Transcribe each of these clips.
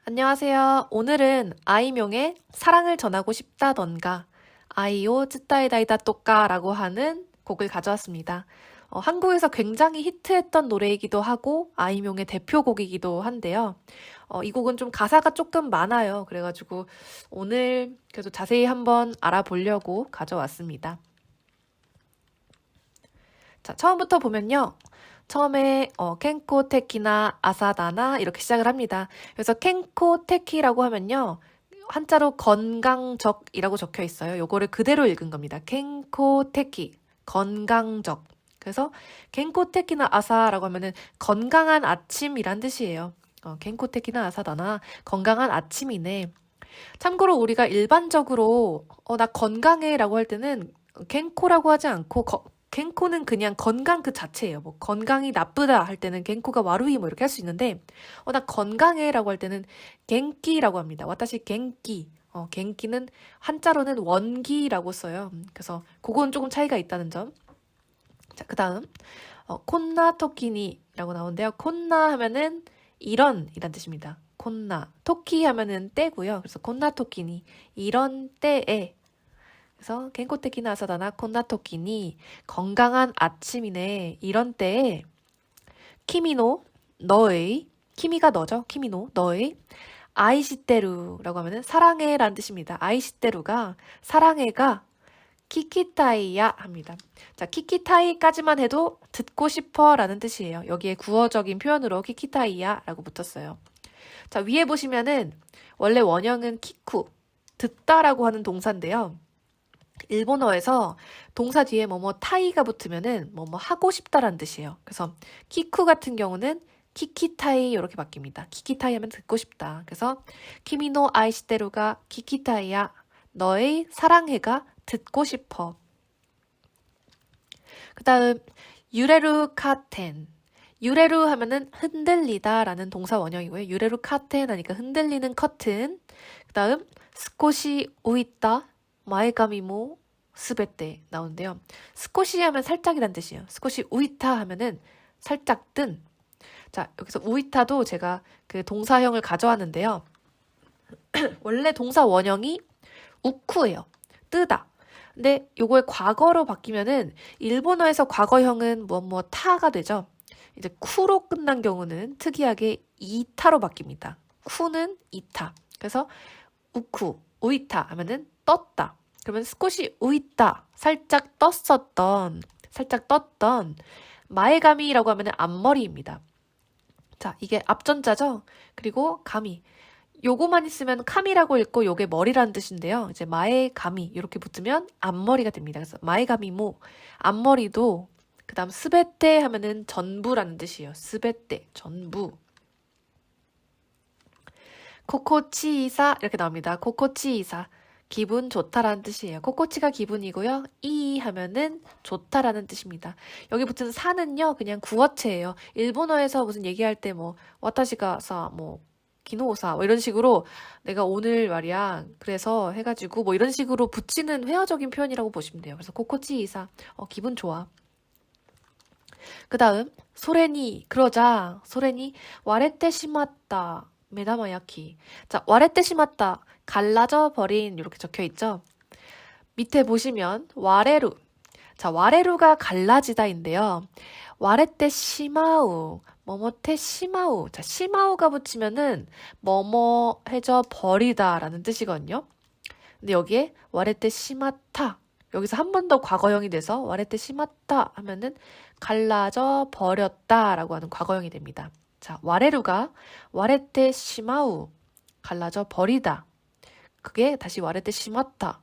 안녕하세요. 오늘은 아이명의 사랑을 전하고 싶다던가 아이오 쯔따이다이다 또까라고 하는 곡을 가져왔습니다. 한국에서 굉장히 히트했던 노래이기도 하고 아이명의 대표곡이기도 한데요. 이 곡은 좀 가사가 조금 많아요. 그래가지고 오늘 그래도 자세히 한번 알아보려고 가져왔습니다. 자, 처음부터 보면요. 처음에 켄코 테키나 아사다나 이렇게 시작을 합니다. 그래서 켄코 테키라고 하면요. 한자로 건강적이라고 적혀 있어요. 요거를 그대로 읽은 겁니다. 켄코 테키 건강적. 그래서 켄코 테키나 아사라고 하면은 건강한 아침이란 뜻이에요. 켄코 테키나 아사다나 건강한 아침이네. 참고로 우리가 일반적으로 나 건강해라고 할 때는 겐코라고 하지 않고 겐코는 그냥 건강 그 자체예요. 뭐 건강이 나쁘다 할 때는 겐코가 와루이 뭐 이렇게 할 수 있는데 나 건강해라고 할 때는 겐키라고 합니다. 와타시 겐키. 겐키는 한자로는 원기라고 써요. 그래서 그건 조금 차이가 있다는 점. 자, 그다음 콘나 토끼니라고 나오는데요. 콘나 하면은 이런 뜻입니다. 콘나 토끼 하면은 때고요. 그래서 콘나 토끼니 이런 때에 그래서 겐코테키나 아사다나 콘나 토끼니 건강한 아침이네 이런 때에 키미노 너의 키미가 너죠. 키미노 너의 아이시테루라고 하면은 사랑해라는 뜻입니다. 아이시테루가 사랑해가 키키타이야 합니다. 자, 키키타이까지만 해도 듣고 싶어 라는 뜻이에요. 여기에 구어적인 표현으로 키키타이야 라고 붙었어요. 자, 위에 보시면은 원래 원형은 키쿠, 듣다라고 하는 동사인데요. 일본어에서 동사 뒤에 뭐뭐 타이가 붙으면은 뭐뭐 하고 싶다라는 뜻이에요. 그래서 키쿠 같은 경우는 키키타이 이렇게 바뀝니다. 키키타이 하면 듣고 싶다. 그래서 키미노 아이시테루가 키키타이야. 너의 사랑해가 듣고 싶어. 그 다음 유레루 카텐. 유레루 하면은 흔들리다 라는 동사 원형이고요. 유레루 카텐 하니까 흔들리는 커튼. 그 다음 스코시 우있다 마에가미모 스베떼 나오는데요. 스코시 하면 살짝이란 뜻이에요. 스코시 우이타 하면은 살짝 뜬. 자, 여기서 우이타도 제가 그 동사형을 가져왔는데요. 원래 동사 원형이 우쿠예요. 뜨다. 근데 요걸 과거로 바뀌면은 일본어에서 과거형은 뭐 타가 되죠. 이제 쿠로 끝난 경우는 특이하게 이타로 바뀝니다. 쿠는 이타. 그래서 우쿠, 우이타 하면은 떴다. 그러면 스코시 우이타, 살짝 떴던 마에가미라고 하면은 앞머리입니다. 자, 이게 앞전자죠? 그리고 가미. 요거만 있으면 카미라고 읽고 요게 머리라는 뜻인데요. 이제 마에가미 이렇게 붙으면 앞머리가 됩니다. 그래서 마에가미모 앞머리도 그 다음 스베떼 하면은 전부라는 뜻이에요. 스베떼 전부. 코코치이사 이렇게 나옵니다. 코코치이사 기분 좋다라는 뜻이에요. 코코치가 기분이고요. 이 하면은 좋다라는 뜻입니다. 여기 붙은 사는요 그냥 구어체예요. 일본어에서 무슨 얘기할 때 뭐 와타시가 뭐 기노사 뭐 이런 식으로 내가 오늘 말이야 그래서 해가지고 뭐 이런 식으로 붙이는 회화적인 표현이라고 보시면 돼요. 그래서 코코치이사 기분 좋아. 그 다음 소렌이 그러자 소렌이 와레떼 시마따 메다마야키. 자, 와레떼 시마따 갈라져 버린 이렇게 적혀 있죠. 밑에 보시면 와레루. 자, 와레루가 갈라지다인데요. 와레떼 시마우 뭐뭐테 시마우. 자, 시마우가 붙이면은 뭐뭐 해져 버리다라는 뜻이거든요. 근데 여기에 와레떼 시마타 여기서 한 번 더 과거형이 돼서 와레떼 시마타 하면은 갈라져 버렸다라고 하는 과거형이 됩니다. 자, 와레루가 와레떼 시마우 갈라져 버리다. 그게 다시 와레떼 시마타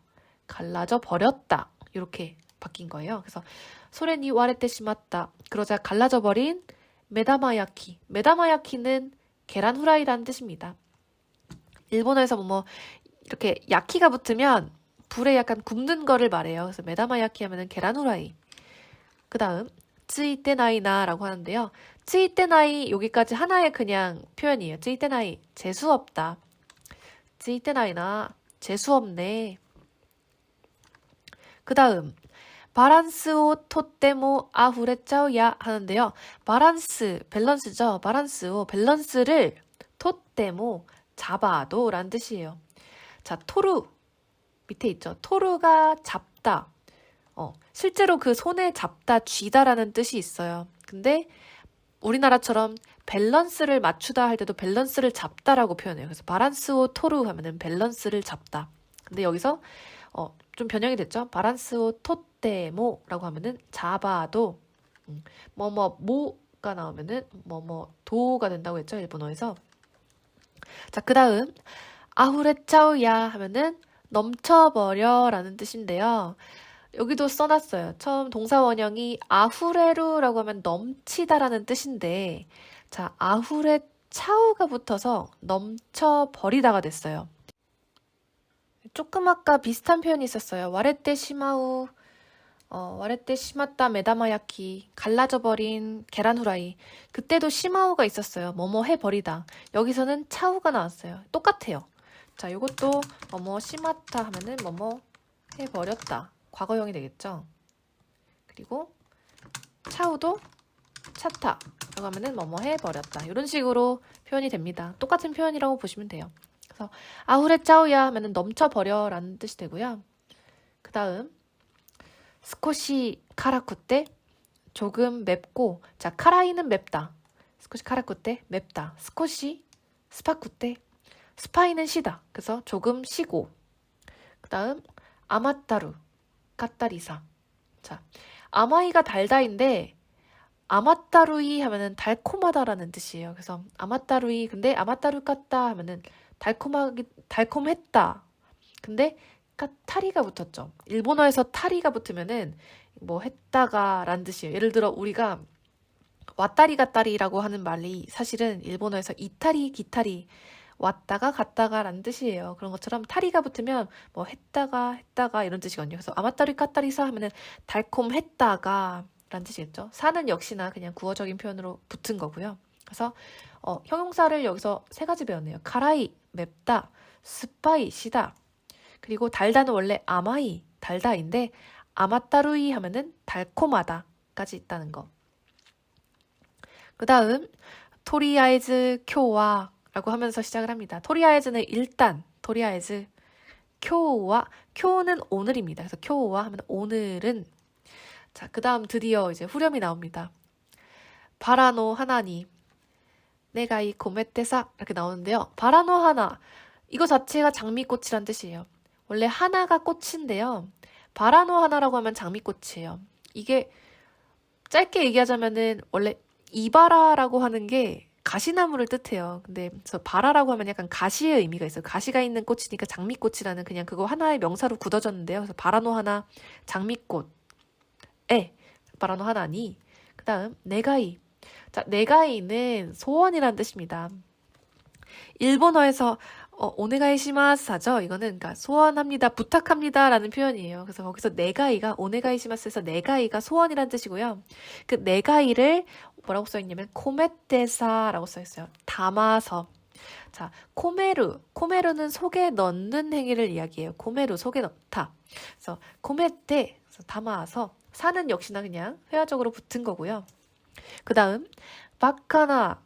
갈라져 버렸다. 이렇게 바뀐 거예요. 그래서 소렌이 와레떼 시마타 그러자 갈라져 버린 메다마야키. 메다마야키는 계란 후라이라는 뜻입니다. 일본어에서 뭐 이렇게 야키가 붙으면 불에 약간 굽는 거를 말해요. 그래서 메다마야키 하면은 계란 후라이. 그 다음 쯔이떼나이나라고 하는데요. 쯔이떼나이 여기까지 하나의 그냥 표현이에요. 쯔이떼나이 재수 없다. 쯔이떼나이나 재수 없네. 그 다음 바란스오 토테모 아후레짜오야 하는데요. 밸런스죠. 바란스오 밸런스를 토테모 잡아도라는 뜻이에요. 자, 토루 밑에 있죠. 토루가 잡다. 실제로 그 손에 잡다, 쥐다라는 뜻이 있어요. 근데 우리나라처럼 밸런스를 맞추다 할 때도 밸런스를 잡다라고 표현해요. 그래서 바란스오 토루 하면은 밸런스를 잡다. 근데 여기서 좀 변형이 됐죠. 바란스오 토테모라고 하면은 잡아도 모가 나오면은 도가 된다고 했죠. 일본어에서. 자, 그 다음 아후레차우야 하면은 넘쳐버려 라는 뜻인데요. 여기도 써놨어요. 처음 동사 원형이 아후레루라고 하면 넘치다라는 뜻인데, 자, 아후레 차우가 붙어서 넘쳐버리다가 됐어요. 조금 아까 비슷한 표현이 있었어요. 와레떼 시마우, 와레떼 시마따 메다마야키, 갈라져버린 계란 후라이. 그때도 시마우가 있었어요. 뭐뭐 해버리다. 여기서는 차우가 나왔어요. 똑같아요. 자, 요것도 뭐뭐 시마타 하면은 뭐뭐 해버렸다. 과거형이 되겠죠. 그리고 차우도 차타 라고 하면은 뭐뭐 해버렸다. 이런 식으로 표현이 됩니다. 똑같은 표현이라고 보시면 돼요. 그래서 아후레 짜우야 하면은 넘쳐버려 라는 뜻이 되고요. 그 다음 스코시 카라쿠떼 조금 맵고, 자, 카라이는 맵다. 스코시 카라쿠떼 맵다. 스코시 스파쿠떼 스파이는 시다. 그래서 조금 시고. 그 다음 아마따루 까따리사. 자, 아마이가 달다인데 아마따루이 하면은 달콤하다라는 뜻이에요. 그래서 아마따루이, 근데 아마따루 까따 하면은 달콤했다. 근데 타리가 붙었죠. 일본어에서 타리가 붙으면은 뭐 했다가라는 뜻이에요. 예를 들어 우리가 왔다리 갔다리라고 하는 말이 사실은 일본어에서 이타리 기타리, 왔다가 갔다가라는 뜻이에요. 그런 것처럼 타리가 붙으면 뭐 했다가 이런 뜻이거든요. 그래서 아마따리 까따리사 하면은 달콤했다가 라는 뜻이겠죠. 사는 역시나 그냥 구어적인 표현으로 붙은 거고요. 그래서 형용사를 여기서 세 가지 배웠네요. 카라이 맵다, 스파이 시다. 그리고 달다는 원래 아마이 달다인데 아마따루이 하면은 달콤하다까지 있다는 거. 그 다음 토리아에즈 쿄와 라고 하면서 시작을 합니다. 토리아에즈는 일단, 토리아에즈 쿄와, 쿄는 오늘입니다. 그래서 쿄와 하면 오늘은. 자, 그 다음 드디어 이제 후렴이 나옵니다. 바라노 하나니 내가 이 고메떼사 이렇게 나오는데요. 바라노 하나, 이거 자체가 장미꽃이란 뜻이에요. 원래 하나가 꽃인데요. 바라노 하나라고 하면 장미꽃이에요. 이게 짧게 얘기하자면은 원래 이바라라고 하는 게 가시나무를 뜻해요. 근데 저 바라라고 하면 약간 가시의 의미가 있어요. 가시가 있는 꽃이니까 장미꽃이라는 그냥 그거 하나의 명사로 굳어졌는데요. 그래서 바라노 하나, 장미꽃. 바라노 하나니. 그 다음 네가이. 자, 네가이는 소원이라는 뜻입니다. 일본어에서 오네가이시마스 하죠. 이거는 그러니까 소원합니다, 부탁합니다 라는 표현이에요. 그래서 거기서 네가이가 오네가이시마스에서 네가이가 소원이라는 뜻이고요. 그 네가이를 뭐라고 써있냐면 코메테사라고 써있어요. 담아서. 자, 코메루는 속에 넣는 행위를 이야기해요. 코메루, 속에 넣다. 그래서 코메테, 그래서 담아서. 사는 역시나 그냥 회화적으로 붙은 거고요. 그 다음 바카나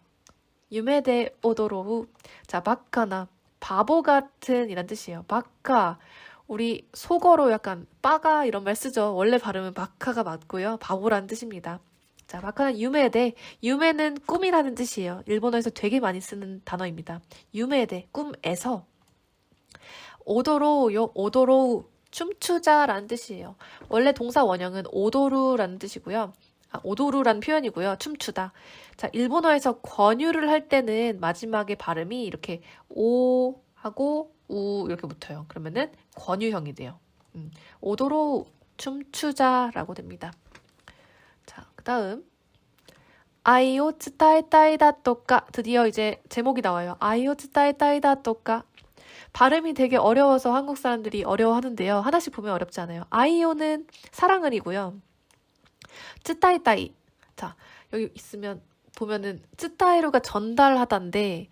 유메데 오도로우. 자, 바카나 바보 같은 이란 뜻이에요. 바카, 우리 속어로 약간 빠가 이런 말 쓰죠. 원래 발음은 바카가 맞고요. 바보라는 뜻입니다. 자, 바카는 유메데. 유메는 꿈이라는 뜻이에요. 일본어에서 되게 많이 쓰는 단어입니다. 유메데, 꿈에서. 오도로우요. 오도로우, 춤추자라는 뜻이에요. 원래 동사 원형은 오도루라는 뜻이고요. 오도루라는 표현이고요. 춤추다. 자, 일본어에서 권유를 할 때는 마지막에 발음이 이렇게 오 하고 우 이렇게 붙어요. 그러면은 권유형이 돼요. 오도로 춤추자라고 됩니다. 자, 그 다음 아이오 츠타에타이다 또까. 드디어 이제 제목이 나와요. 아이오 츠타에타이다 또까. 발음이 되게 어려워서 한국 사람들이 어려워하는데요. 하나씩 보면 어렵지 않아요. 아이오는 사랑을이고요. 쯔타이따이. 자, 여기 있으면 보면은 쯔타이로가 전달하다인데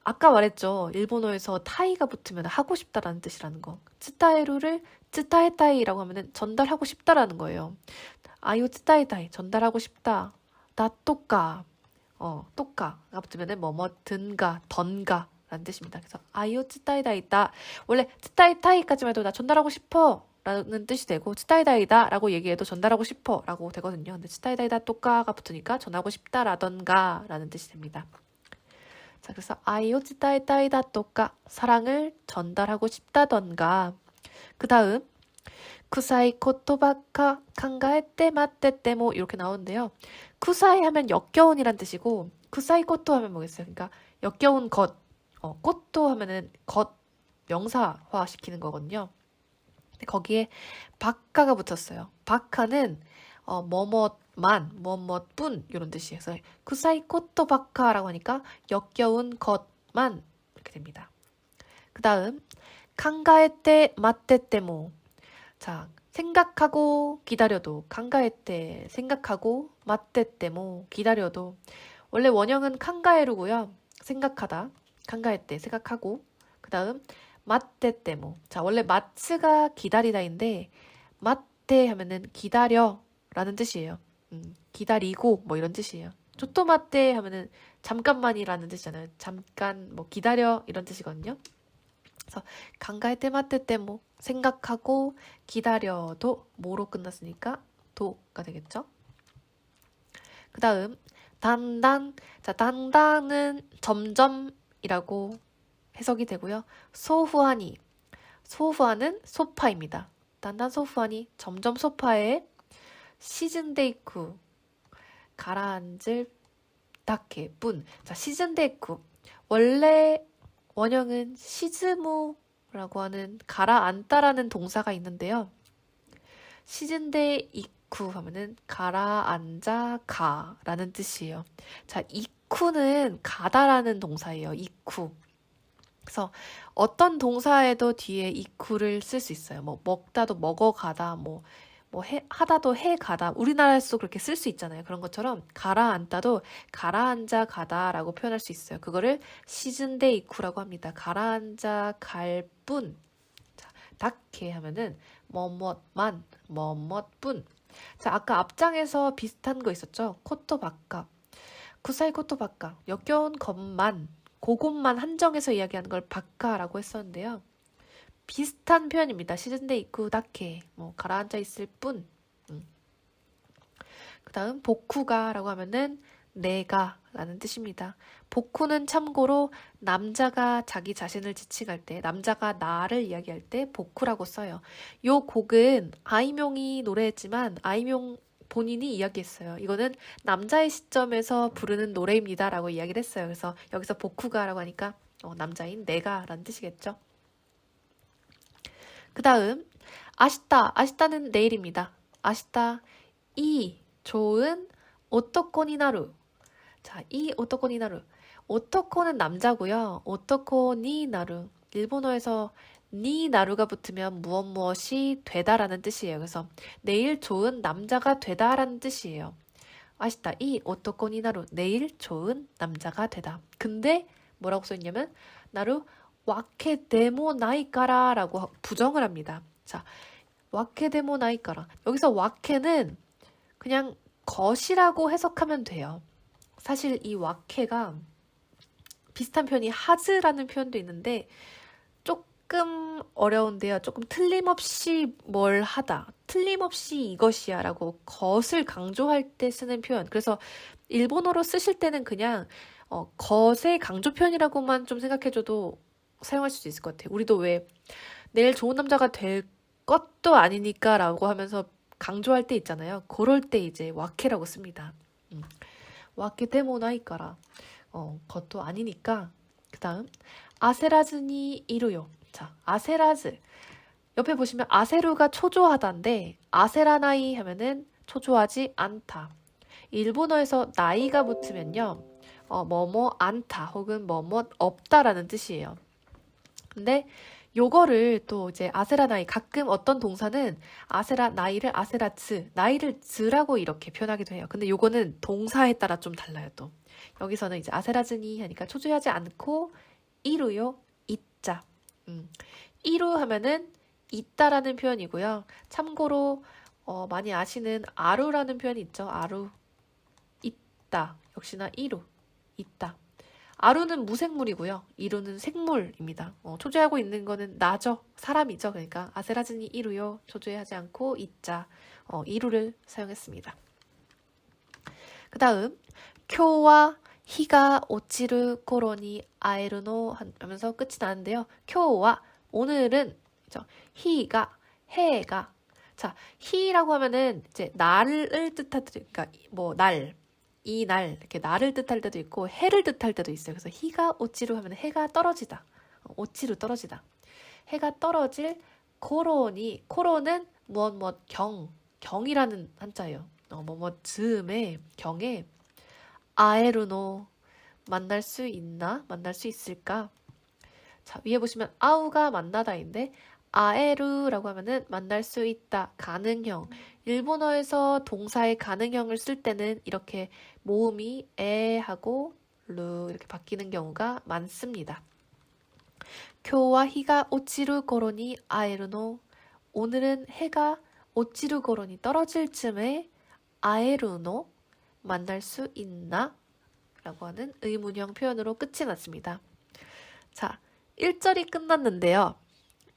아까 말했죠. 일본어에서 타이가 붙으면 하고 싶다라는 뜻이라는 거. 쯔타이로를 쯔타이따이라고 하면은 전달하고 싶다라는 거예요. 아이오 쯔타이따이 전달하고 싶다. 나 또까. 또까가 붙으면은 뭐뭐 든가 던가 라는 뜻입니다. 그래서 아이오 츠타이다이다. 원래 츠타이타이까지만 해도 나 전달하고 싶어 라는 뜻이 되고 츠타이다이다 라고 얘기해도 전달하고 싶어 라고 되거든요. 근데 츠타이다이다 또까가 붙으니까 전하고 싶다 라던가 라는 뜻이 됩니다. 자, 그래서 아이오 츠타이다이다 또까 사랑을 전달하고 싶다던가. 그 다음 쿠사이 코토바카 칸가에떼 마떼떼 모 이렇게 나오는데요. 쿠사이 하면 역겨운이란 뜻이고 쿠사이 코토 하면 뭐겠어요? 그러니까 역겨운 것. 꽃도 하면은 것 명사화 시키는 거거든요. 근데 거기에 바카가 붙었어요. 바카는 뭐뭇만, 뭐뭇뿐 이런 뜻이에요. 그래서 쿠사이 코토 바카라고 하니까 역겨운 것만 이렇게 됩니다. 그 다음 칸가에떼 마떼떼 모. 자, 생각하고 기다려도 칸가에떼 생각하고 마떼떼 모 기다려도 원래 원형은 칸가에루고요. 생각하다 칸가에떼 생각하고 그 다음 마떼떼 모. 자, 원래 마츠가 기다리다인데 마떼 하면은 기다려 라는 뜻이에요. 기다리고 뭐 이런 뜻이에요. 조토마떼 하면은 잠깐만이라는 뜻이잖아요. 잠깐 뭐 기다려 이런 뜻이거든요. 그래서 칸가에떼 마떼떼 모 생각하고 기다려도 모로 끝났으니까 도가 되겠죠. 그 다음 단단. 자, 단단은 점점이라고 해석이 되고요. 소후하니. 소후하는 소파입니다. 단단 소후하니 점점 소파에 시즌데이쿠 가라앉을 다케 뿐. 자, 시즌데이쿠 원래 원형은 시즈무라고 하는 가라앉다라는 동사가 있는데요. 시즌데이쿠 하면은 가라앉아 가라는 뜻이에요. 자, 이쿠는 가다라는 동사예요. 이쿠. 그래서 어떤 동사에도 뒤에 이쿠를 쓸 수 있어요. 뭐 먹다도 먹어가다, 하다도 해가다. 우리나라에서도 그렇게 쓸 수 있잖아요. 그런 것처럼 가라앉다도 가라앉아 가다라고 표현할 수 있어요. 그거를 시즌데이쿠라고 합니다. 가라앉아 갈 뿐. 자, 다케 하면은 뭐뭇만, 뭐뭇뿐. 자, 아까 앞장에서 비슷한 거 있었죠? 코토바카. 쿠사이 코토바카. 역겨운 것만, 그것만 한정해서 이야기하는 걸 바카라고 했었는데요. 비슷한 표현입니다. 시즌데이쿠 다케. 가라앉아 있을 뿐. 그 다음 보쿠가라고 하면은 내가 라는 뜻입니다. 보쿠는 참고로 남자가 자기 자신을 지칭할 때, 남자가 나를 이야기할 때 보쿠라고 써요. 요 곡은 아이명이 노래했지만 아이명 본인이 이야기했어요. 이거는 남자의 시점에서 부르는 노래입니다 라고 이야기를 했어요. 그래서 여기서 보쿠가라고 하니까 남자인 내가 라는 뜻이겠죠. 그 다음 아시타. 아시타는 내일입니다. 아시타 이 좋은 오토코니 나루. 자, 이 오토코니 나루. 오토코는 남자고요. 오토코니 나루. 일본어에서 니 나루가 붙으면 무엇이 되다라는 뜻이에요. 그래서 내일 좋은 남자가 되다라는 뜻이에요. 아시타 이 오토코니 나루. 내일 좋은 남자가 되다. 근데 뭐라고 써있냐면 나루 와케 데모 나이까라 라고 부정을 합니다. 자, 와케 데모 나이까라. 여기서 와케는 그냥 것이라고 해석하면 돼요. 사실 이 와케가 비슷한 표현이 하즈라는 표현도 있는데 조금 어려운데요. 조금 틀림없이 뭘 하다. 틀림없이 이것이야 라고 것을 강조할 때 쓰는 표현. 그래서 일본어로 쓰실 때는 그냥 것의 강조 표현이라고만 좀 생각해줘도 사용할 수 있을 것 같아요. 우리도 왜 내일 좋은 남자가 될 것도 아니니까 라고 하면서 강조할 때 있잖아요. 그럴 때 이제 와케라고 씁니다. 와케 데모나이까라. 것도 아니니까. 그 다음 아세라즈니 이루요. 자, 아세라즈. 옆에 보시면 아세루가 초조하다인데 아세라나이 하면은 초조하지 않다. 일본어에서 나이가 붙으면요. 뭐뭐 않다 혹은 뭐뭐 없다라는 뜻이에요. 근데 요거를 또 이제 아세라나이 가끔 어떤 동사는 아세라나이를 아세라츠 나이를 즈라고 이렇게 표현하기도 해요. 근데 요거는 동사에 따라 좀 달라요 또. 여기서는 이제 아세라즈니 하니까 초조하지 않고 이루요 있자. 이루 하면은 있다라는 표현이고요. 참고로 많이 아시는 아루라는 표현이 있죠. 아루 있다. 역시나 이루 있다. 아루는 무생물이고요. 이루는 생물입니다. 초조해하고 있는 거는 나죠. 사람이죠. 그러니까 아세라즈니 이루요. 초조해하지 않고 이자 이루를 사용했습니다. 그 다음 쿄와 히가 오치르 코로니 아에르노 하면서 끝이 나는데요. 쿄와 오늘은 히가 해가 자 히라고 하면은 이제 날을 뜻하듯 그러니까 뭐 날 이 날 이렇게 날을 뜻할 때도 있고 해를 뜻할 때도 있어요. 그래서 히가 오치르 하면 해가 떨어지다. 오치르 떨어지다. 해가 떨어질 코로는 무엇 경이라는 한자예요. 뭐뭐 즈음에 경에 아에르노 만날 수 있나? 만날 수 있을까? 자, 위에 보시면 아우가 만나다인데 아에르라고 하면은 만날 수 있다, 가능형. 일본어에서 동사의 가능형을 쓸 때는 이렇게 모음이 에하고 루 이렇게 바뀌는 경우가 많습니다. 쿄와 히가 오치루 고로니 아에르노 오늘은 해가 오치루 고로니 떨어질 쯤에 아에르노 만날 수 있나? 라고 하는 의문형 표현으로 끝이 났습니다. 자, 1절이 끝났는데요.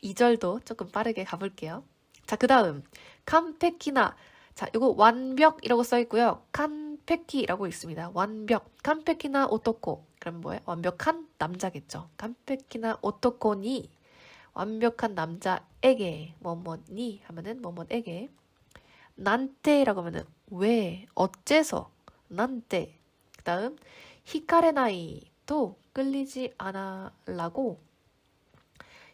2절도 조금 빠르게 가볼게요. 자, 그 다음 칸페키나 자, 이거 완벽이라고 써있고요. 칸페키라고 있습니다. 완벽 칸페키나 오토코 그럼 뭐예요? 완벽한 남자겠죠. 칸페키나 오토코니 완벽한 남자에게 뭐뭐니 하면은 뭐뭐에게 난테라고 하면은 왜 어째서 난테 그 다음 히카레나이도 끌리지 않아라고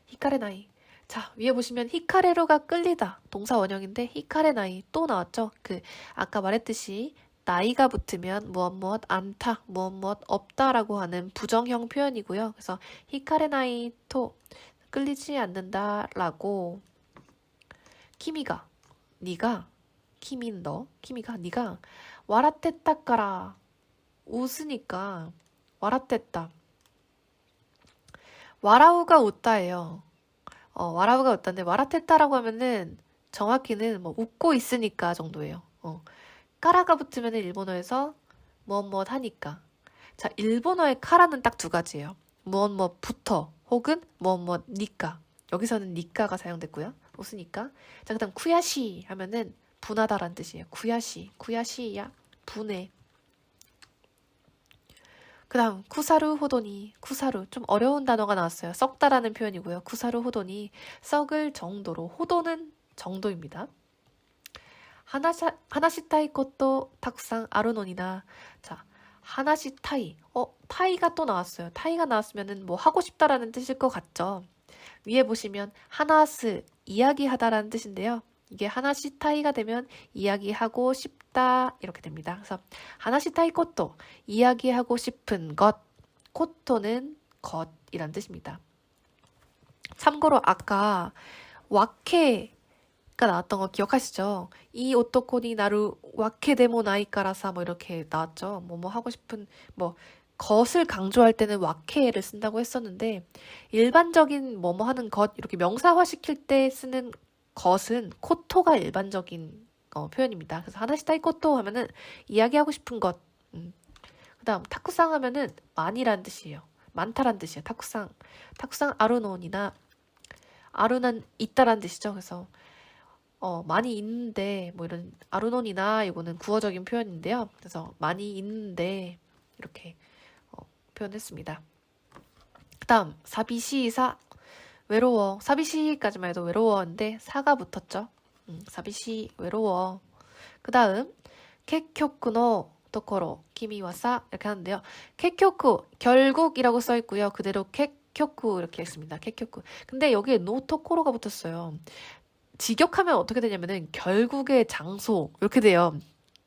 히카레나이 자 위에 보시면 히카레로가 끌리다 동사 원형인데 히카레나이 또 나왔죠. 그 아까 말했듯이 나이가 붙으면 무엇 않다 무엇 없다라고 하는 부정형 표현이고요. 그래서 히카레나이 또 끌리지 않는다라고 키미가 네가 키민 너 키미가 네가 와라떼따까라 웃으니까 와라떼따 와라우가 웃다예요. 와라우가 웃다인데 와라테타라고 하면은 정확히는 뭐 웃고 있으니까 정도예요. 까라가 붙으면 일본어에서 무엇 하니까. 자, 일본어의 카라는 딱 두 가지예요. 무엇 붙어 혹은 무엇 니까. 여기서는 니까가 사용됐고요. 웃으니까. 자, 그다음 쿠야시 하면은 분하다라는 뜻이에요. 쿠야시야 분해. 그 다음 쿠사루 호도니 쿠사루 좀 어려운 단어가 나왔어요. 썩다라는 표현이고요. 쿠사루 호도니 썩을 정도로 호도는 정도입니다. 하나시타이 것도 탁상 아르논이나 자 하나시타이 타이가 또 나왔어요. 타이가 나왔으면은 뭐 하고 싶다라는 뜻일 것 같죠. 위에 보시면 하나스 이야기하다라는 뜻인데요. 이게 하나시타이가 되면 이야기하고 싶다 이렇게 됩니다. 그래서 하나시타이 코토 이야기하고 싶은 것 코토는 것이란 뜻입니다. 참고로 아까 와케가 나왔던 거 기억하시죠? 이 오토코니 나루 와케데모 나이까라사 뭐 이렇게 나왔죠. 뭐 하고 싶은 뭐 것을 강조할 때는 와케를 쓴다고 했었는데 일반적인 뭐뭐 하는 것 이렇게 명사화 시킬 때 쓰는 것은 코토가 일반적인 표현입니다. 그래서 하나시타이 코토 하면은 이야기하고 싶은 것. 그 다음 타쿠상 하면은 많이란 뜻이에요. 많다란 뜻이에요. 타쿠상 아루논이나 아루는 있다란 뜻이죠. 그래서 많이 있는데 뭐 이런 아루논이나 이거는 구어적인 표현인데요. 그래서 많이 있는데 이렇게 표현했습니다. 그 다음 사비시사 외로워. 사비시까지만 해도 외로워인데 사가 붙었죠. 사비시 외로워. 그 다음 케쿄쿠노 토코로 키미와사 이렇게 하는데요. 케쿄쿠 결국이라고 써 있고요. 그대로 케쿄쿠 이렇게 했습니다. 케쿄쿠. 근데 여기에 노 토코로가 붙었어요. 직역하면 어떻게 되냐면은 결국의 장소 이렇게 돼요.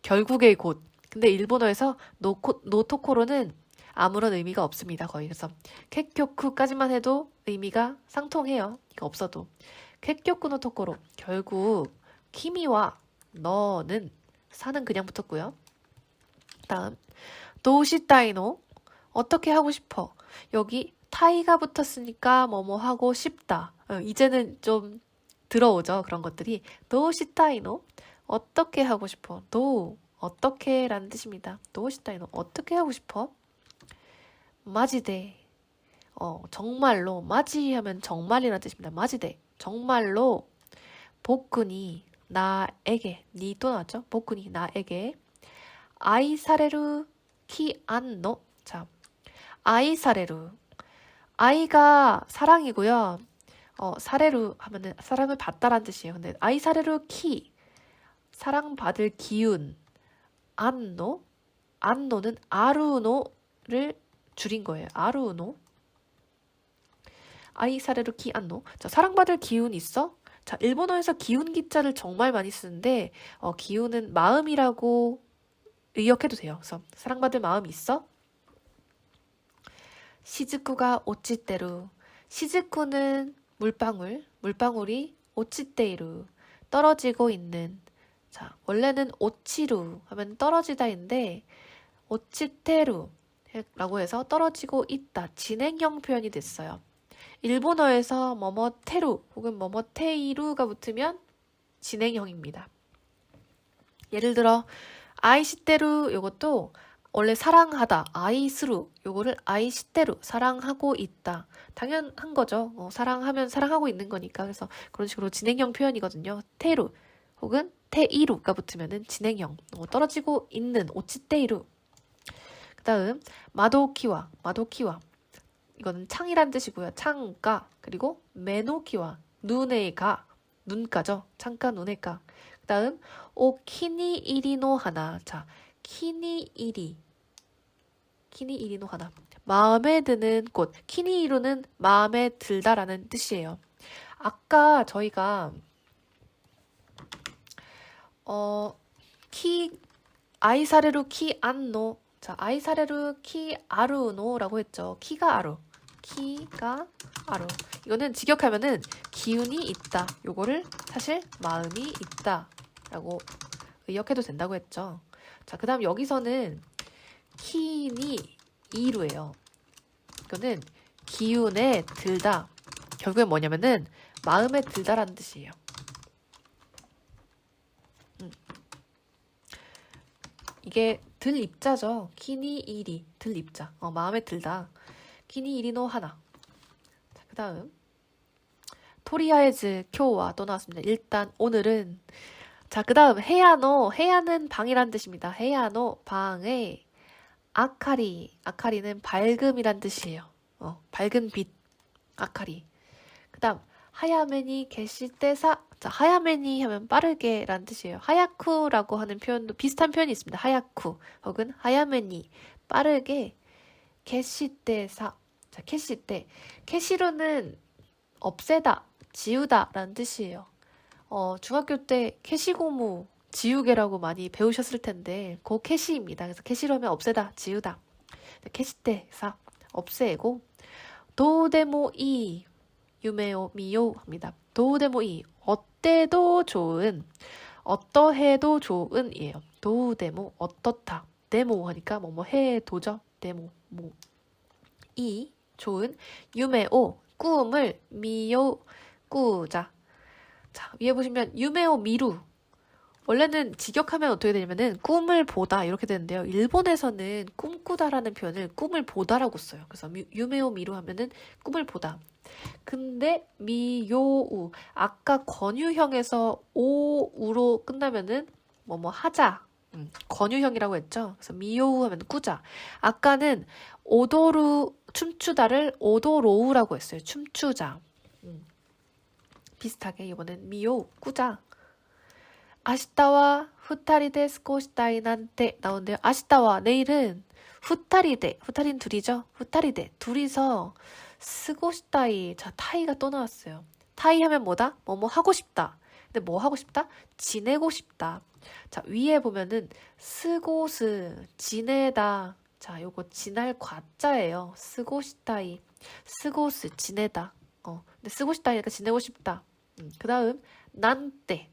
결국의 곳. 근데 일본어에서 노 토코로는 아무런 의미가 없습니다. 거의. 그래서 케쿄쿠까지만 해도 의미가 상통해요. 이거 없어도. 케쿄쿠노 토코로 결국 키미와 너는 사는 그냥 붙었고요. 다음 도시타이노 어떻게 하고 싶어. 여기 타이가 붙었으니까 뭐뭐 하고 싶다. 이제는 좀 들어오죠. 그런 것들이 도시타이노 어떻게 하고 싶어. 도 어떻게 라는 뜻입니다. 도시타이노 어떻게 하고 싶어. 마지데. 정말로. 마지 하면 정말이라는 뜻입니다. 마지데. 정말로. 보쿠니. 나에게. 니 또 나왔죠? 보쿠니. 나에게. 아이사레루 키 안노. 자, 아이사레루. 아이가 사랑이고요. 사레루 하면은 사랑을 받다라는 뜻이에요. 근데 아이사레루 키. 사랑받을 기운. 안노. 안노는 아루노를 줄인 거예요. 아루노. 아이사레루 키 안노. 자, 사랑받을 기운 있어? 자, 일본어에서 기운 기자를 정말 많이 쓰는데, 기운은 마음이라고 의역해도 돼요. 그래서 사랑받을 마음 있어? 시즈쿠가 오치테루. 시즈쿠는 물방울, 물방울이 오치테이루. 떨어지고 있는. 자, 원래는 오치루 하면 떨어지다인데, 오치테루 라고 해서 떨어지고 있다. 진행형 표현이 됐어요. 일본어에서 뭐뭐테루 혹은 뭐뭐테이루가 붙으면 진행형입니다. 예를 들어 아이시테루 요것도 원래 사랑하다 아이스루 요거를 아이시테루 사랑하고 있다. 당연한 거죠. 사랑하면 사랑하고 있는 거니까. 그래서 그런 식으로 진행형 표현이거든요. 테루 혹은 테이루가 붙으면은 진행형. 떨어지고 있는 오치테이루. 그 다음 마도키와 마도키와 이거는 창이란 뜻이고요. 창가 그리고 메노키와 눈의 가 눈가죠. 창가 눈의 가. 그 다음 오키니이리노 하나. 자, 키니이리 키니이리노 하나. 마음에 드는 꽃. 키니이루는 마음에 들다라는 뜻이에요. 아까 저희가 아이사레루 키 안노. 자, 아이사레루 키 아루노라고 했죠. 키가 아루. 키가 아루. 이거는 직역하면은 기운이 있다. 요거를 사실 마음이 있다. 라고 의역해도 된다고 했죠. 자, 그 다음 여기서는 키니 이루예요. 이거는 기운에 들다. 결국엔 뭐냐면은 마음에 들다라는 뜻이에요. 이게 들입자죠. 키니 이리 들입자. 마음에 들다. 키니 이리노 하나. 자, 그 다음 토리아에즈 쿄와 또 나왔습니다. 일단 오늘은 자, 그 다음 헤야노. 헤야는 방이란 뜻입니다. 헤야노 방에 아카리. 아카리는 밝음이란 뜻이에요. 밝은 빛. 아카리. 그 다음 하야메니 게시테사. 자, 하야메니 하면 빠르게 라는 뜻이에요. 하야쿠라고 하는 표현도 비슷한 표현이 있습니다. 하야쿠 혹은 하야메니 빠르게 게시테사. 자, 게시테. 게시루는 없애다, 지우다 라는 뜻이에요. 중학교 때 게시고무 지우개라고 많이 배우셨을 텐데 그 게시입니다. 그래서 게시루 하면 없애다, 지우다. 게시테사 없애고 도데모이 유메오 미요 합니다. 도데모이 어때도 좋은 어떠해도 좋은이에요. 도데모 어떻다 데모 하니까 뭐뭐 해도죠. 데모 뭐 이 좋은 유메오 꿈을 미요 꾸자. 자, 위에 보시면 유메오 미루 원래는 직역하면 어떻게 되냐면은 꿈을 보다 이렇게 되는데요. 일본에서는 꿈꾸다라는 표현을 꿈을 보다라고 써요. 그래서 유메오 미루 하면은 꿈을 보다. 근데 미요우 아까 권유형에서 오우로 끝나면은 뭐뭐 하자. 권유형이라고 했죠. 그래서 미요우 하면 꾸자. 아까는 오도루 춤추다를 오도로우라고 했어요. 춤추자. 비슷하게 이번엔 미요우 꾸자. 아시타와 후타리데 스코시타이 난테 나오는데요. 아시타와 내일은 후타리데 후타리는 둘이죠. 후타리데 둘이서 스고시타이. 자, 타이가 또 나왔어요. 타이 하면 뭐다? 뭐뭐 하고 싶다. 근데 뭐 하고 싶다? 지내고 싶다. 자, 위에 보면은 스고스 지내다. 자, 요거 지날 과자예요. 스고시타이. 스고스 지내다. 근데 스고시타이니까 지내고 싶다. 그 다음 난때.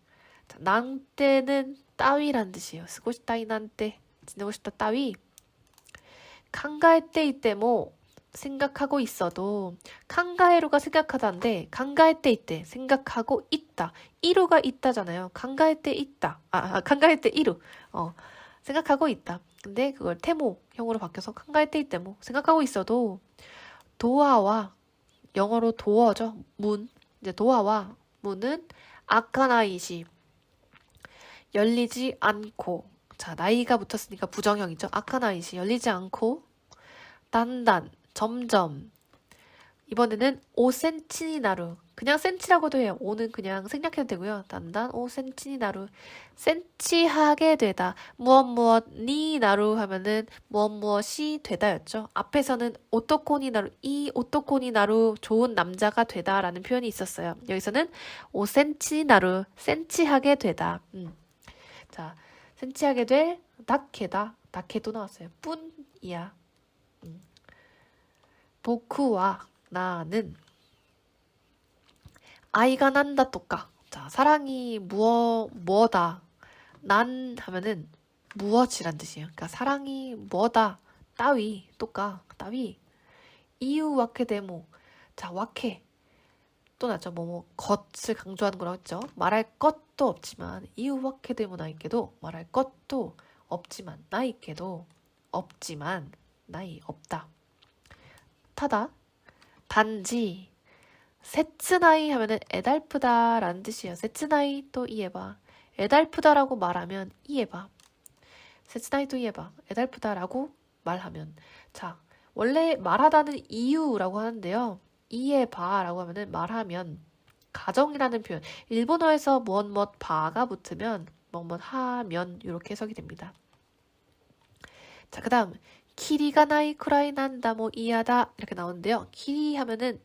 자, 난때는 따위란 뜻이에요. 스고시타이 난때 지내고 싶다 따위. 칸가에때 이때 뭐 생각하고 있어도 칸가에루가 생각하다인데 칸가에때 이때 생각하고 있다. 이루가 있다잖아요. 칸가에때 있다. 칸가에때 이루. 생각하고 있다. 근데 그걸 테모형으로 바뀌어서 칸가에테이 때모 생각하고 있어도 도어와 영어로 도어죠. 문. 이제 도어와 문은 아카나이시 열리지 않고 자 나이가 붙었으니까 부정형이죠. 아카나이시 열리지 않고 단단 점점 이번에는 5cm니 나루 그냥 센치라고도 해요. 5는 그냥 생략해도 되고요. 단단 5cm니 나루 센치하게 되다 무엇니 나루 하면은 무엇이 되다였죠. 앞에서는 오토코니 나루 이 오토코니 나루 좋은 남자가 되다라는 표현이 있었어요. 여기서는 5cm니 나루 센치하게 되다. 자 센치하게 될 다케다 다케도 나왔어요. 뿐이야. 보쿠와 나는 아이가 난다 또까 자 사랑이 뭐다 난 하면은 무엇이란 뜻이에요. 그러니까 사랑이 뭐다 따위 또까 따위 이유 와케 데모 자 와케 또 나죠 것을 강조하는 거라고 했죠. 말할 것도 없지만 이유 와케 데모 나이께도 말할 것도 없지만 나이께도 없지만 나이 없다 타다 단지 세츠나이 하면은 애달프다 라는 뜻이에요. 세츠나이 또 이해봐. 애달프다라고 말하면 이해봐. 세츠나이 또 이해봐. 애달프다 라고 말하면 자 원래 말하다는 이유라고 하는데요. 이해봐 라고 하면은 말하면 가정이라는 표현 일본어에서 무엇 바가 붙으면 뭐뭐 하면 이렇게 해석이 됩니다. 자 그 다음 키리가 나이 쿠라이 난다 뭐 이하다 이렇게 나오는데요. 키리 하면은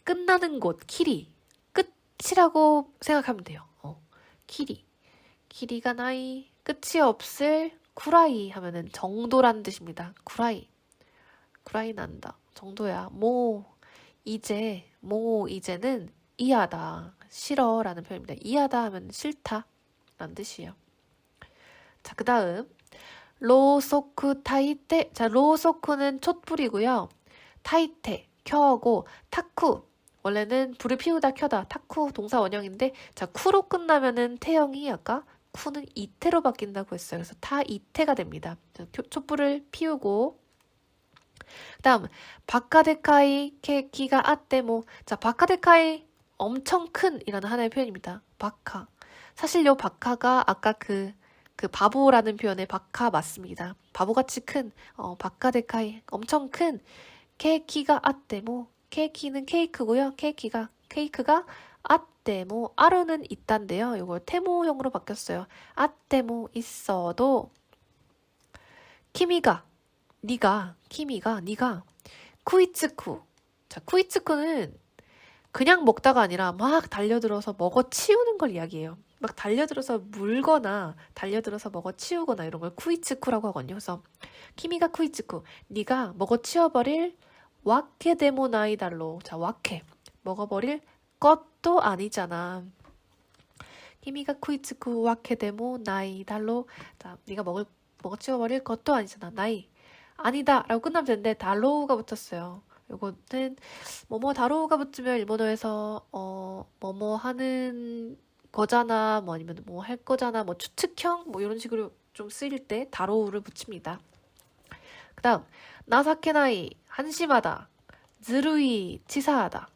끝나는 곳 키리 끝이라고 생각하면 돼요. 키리가 나이 끝이 없을 쿠라이 하면은 정도라는 뜻입니다. 쿠라이 난다 정도야. 이제는 이하다 싫어라는 표현입니다. 이하다 하면 싫다 라는 뜻이에요. 자 그 다음 로소쿠 타이테 자 로소쿠는 촛불이고요. 타이테 켜고 타쿠 원래는 불을 피우다 켜다 타쿠 동사 원형인데 자 쿠로 끝나면은 태형이 아까 쿠는 이테로 바뀐다고 했어요. 그래서 타이테가 됩니다. 촛불을 피우고 그 다음 바카데카이 케키가 아떼모 자 바카데카이 엄청 큰 이라는 하나의 표현입니다. 바카 사실 요 바카가 아까 그 바보라는 표현의 바카 맞습니다. 바보같이 큰 바카데카이 엄청 큰 케이키가 아떼모 케이키는 케이크고요. 케이크가 아떼모 아루는 있단데요. 이걸 테모형으로 바뀌었어요. 아떼모 있어도 키미가 네가 쿠이츠쿠 자 쿠이츠쿠는 그냥 먹다가 아니라 막 달려들어서 먹어 치우는 걸 이야기해요. 막 달려들어서 물거나 달려들어서 먹어 치우거나 이런 걸 쿠이츠쿠라고 하거든요. 그래서 키미가 쿠이츠쿠 네가 먹어 치워버릴 와케 데모 나이달로 자 와케 먹어버릴 것도 아니잖아. 키미가 쿠이츠쿠 와케 데모 나이달로 자 네가 먹어 치워버릴 것도 아니잖아. 나이 아니다 라고 끝나면 되는데 달로우가 붙었어요. 요거는 뭐뭐 다로우가 붙으면 일본어에서 뭐뭐 하는 거잖아 뭐 아니면 뭐 할 거잖아 뭐 추측형 뭐 이런 식으로 좀 쓰일 때 다로우를 붙입니다. 그 다음 나사케나이 한심하다ズるい 치사하다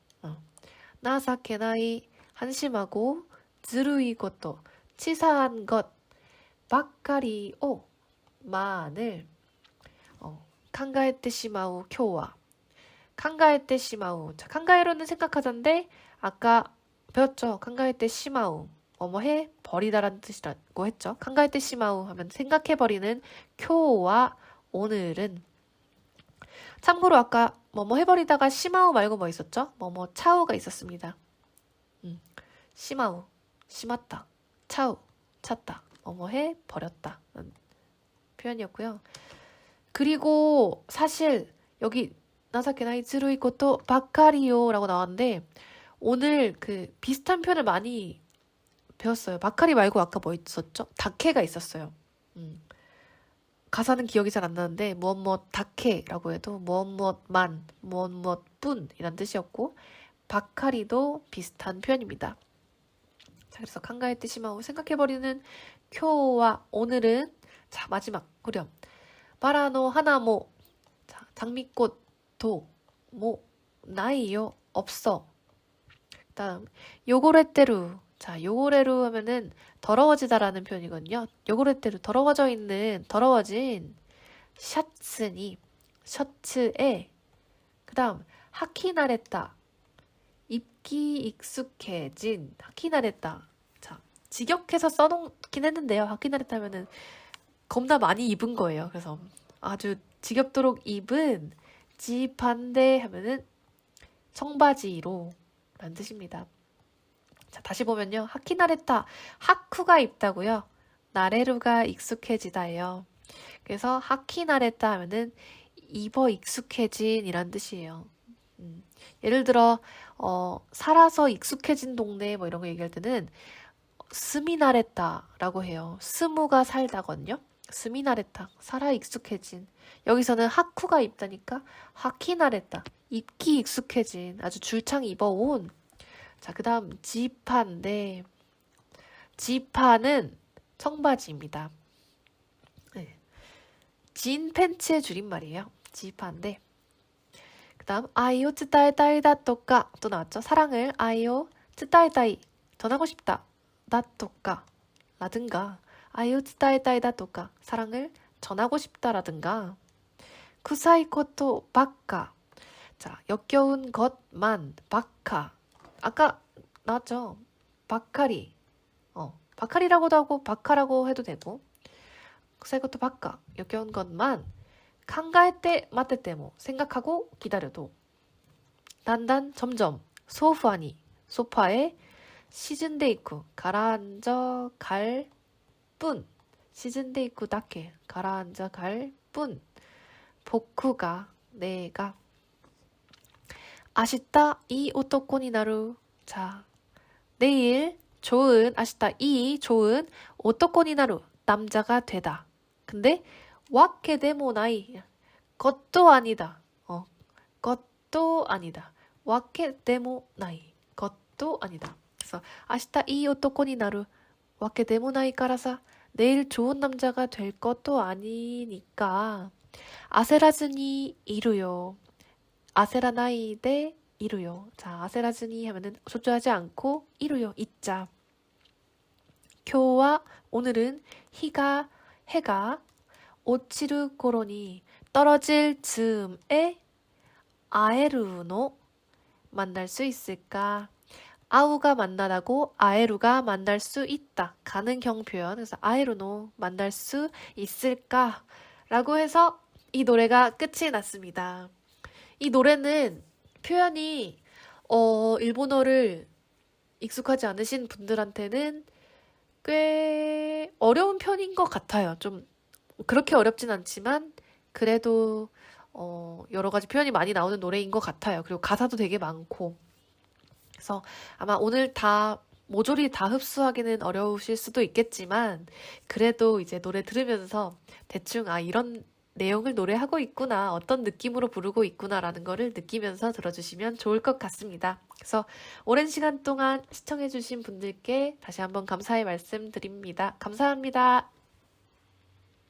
나사케나이 한심하고ズるい 것도 치사한 것 바까리오 만을 칸가에테 시마우 쿄와 칸가에테 시마우 자 칸가에로는 생각하자인데 아까 배웠죠. 칸가에테 시마우 뭐뭐해 버리다라는 뜻이라고 했죠. 칸가에테 시마우 하면 생각해버리는 쿄와 오늘은 참고로 아까 뭐뭐 해버리다가 시마우 말고 뭐 있었죠? 뭐뭐 차우가 있었습니다. 시마우 심었다 차우 찼다 뭐뭐 해버렸다 표현이었고요. 그리고 사실 여기 나사케나이 즈루이 것도 바카리요 라고 나왔는데 오늘 그 비슷한 표현을 많이 배웠어요. 바카리 말고 아까 뭐 있었죠? 다케가 있었어요. 가사는 기억이 잘 안 나는데 무엇 다케라고 해도 무엇만 무엇뿐 이란 뜻이었고 바카리도 비슷한 표현입니다. 자 그래서 칸가의 뜻이마오 생각해버리는 쿄와 오늘은 자, 마지막 후렴. 바라노 하나모. 자, 장미꽃도 뭐 나이요 없어. 다음 요고레테루. 자, 요고레루 하면은 더러워지다라는 표현이거든요. 요고레테루 더러워진 샤츠니 셔츠에 그다음 하키나레타 입기 익숙해진 하키나레타. 자, 직역해서 써놓긴 했는데요. 하키나레타 하면은 겁나 많이 입은 거예요. 그래서 아주 지겹도록 입은 지반대 하면은 청바지로 라는 뜻입니다. 자, 다시 보면요. 하키나레타, 하쿠가 입다고요. 나레루가 익숙해지다예요. 그래서 하키나레타 하면은 입어 익숙해진 이란 뜻이에요. 예를 들어 살아서 익숙해진 동네 뭐 이런 거 얘기할 때는 스미나레타라고 해요. 스무가 살다거든요. 스미나레타, 살아 익숙해진. 여기서는 하쿠가 입다니까 하키나레타, 입기 익숙해진, 아주 줄창 입어온. 자, 그 다음 지파인데 지파는 청바지입니다. 네. 진 팬츠의 줄임말이에요. 지파인데 그 다음 아이오 츠타에타이다 또까 또 나왔죠. 사랑을 아이오 츠타에타이 전하고 싶다 다또까 라든가 아이오 츠타에타이다 또까 사랑을 전하고 싶다라든가 쿠사이 코토 바카. 자, 역겨운 것만 바카. 아까 나왔죠. 바카리. 바카리라고도 하고 바카라고 해도 되고 쿠사이 코토 바카. 역겨운 것만 칸가에테 마테테 뭐 생각하고 기다려도 단단 점점 소프아니 소파에 시즌데이쿠 가라앉아 갈 뿐 시즌데이쿠 다케 가라앉아 갈 뿐 복구가 내가 아시타 이 오토코니 나루. 자, 내일 좋은 아시타 이 좋은 오토코니 나루 남자가 되다. 근데 와케 데모 나이 것도 아니다. 것도 아니다. 와케 데모 나이 것도 아니다. 그래서 아시타 이 오토코니 나루 와케 데모 나이 까라사 내일 좋은 남자가 될 것도 아니니까 아세라즈니 이루요. 아세라나이데 이루요. 자, 아세라즈니 하면은 초조하지 않고 이루요. 잊자. 교와 오늘은 해가 오치르 고로니 떨어질 즈음에 아에루노 만날 수 있을까? 아우가 만나다고 아에루가 만날 수 있다. 가능형 표현. 그래서 아에루노 만날 수 있을까? 라고 해서 이 노래가 끝이 났습니다. 이 노래는 표현이 일본어를 익숙하지 않으신 분들한테는 꽤 어려운 편인 것 같아요. 좀 그렇게 어렵진 않지만 그래도 여러 가지 표현이 많이 나오는 노래인 것 같아요. 그리고 가사도 되게 많고. 그래서 아마 오늘 다 모조리 다 흡수하기는 어려우실 수도 있겠지만 그래도 이제 노래 들으면서 대충 이런 내용을 노래하고 있구나, 어떤 느낌으로 부르고 있구나라는 거를 느끼면서 들어주시면 좋을 것 같습니다. 그래서 오랜 시간 동안 시청해주신 분들께 다시 한번 감사의 말씀 드립니다. 감사합니다.